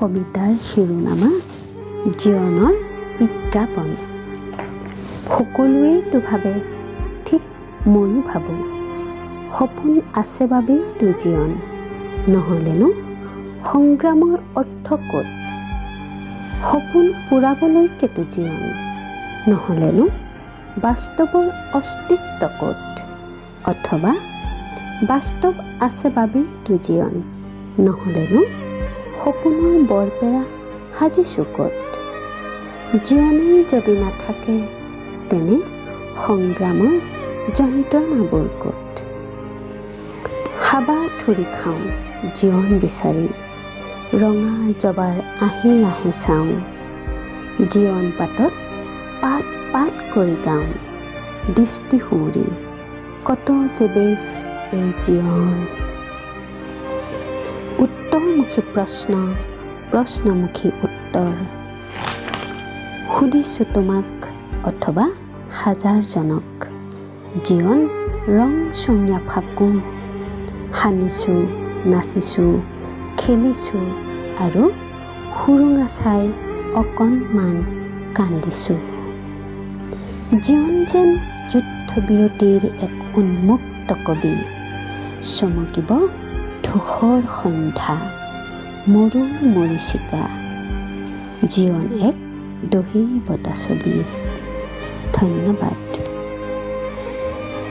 কবিতাৰ শিৰোনামা জীৱনৰ বিজ্ঞাপন। সকলোৱেইতো ভাবে, ঠিক ময়ো ভাবোঁ, সপোন আছে বাবেইতো জীৱন, নহ'লেনো সংগ্ৰামৰ অৰ্থ ক'ত? সপোন পূৰাবলৈকেতো জীৱন, নহ'লেনো বাস্তৱৰ অস্তিত্ব ক'ত? অথবা বাস্তৱ আছে বাবেইতো জীৱন, নহ'লেনো সপোনৰ বৰপেৰা সাজিছোঁ ক'ত? জীৱনেই যদি নাথাকে তেনে সংগ্ৰামৰ যন্ত্ৰণাবোৰ ক'ত? হাবাথুৰি খাওঁ জীৱন বিচাৰি, ৰঙা জবাৰ আহে আহে চাওঁ, জীৱন পাতত পাত পাত কৰি গাওঁ, দৃষ্টি সুমুৰি কত যে বেশ এই জীৱন। উত্তৰমুখী প্ৰশ্ন, প্ৰশ্নমুখী উত্তৰ, সুধিছোঁ তোমাক অথবা হাজাৰজনক, জীৱন ৰংচঙীয়া ফাকু, সানিছোঁ, নাচিছোঁ, খেলিছোঁ আৰু সুৰুঙা চাই অকণমান কান্দিছোঁ। জীৱন যেন যুদ্ধবিৰতিৰ এক উন্মুক্ত কবি, চমকিব ধূসৰ সন্ধ্যা, মৰুৰ মৰীচিকা, জীৱন এক দহি বটা ছবি। ধন্যবাদ।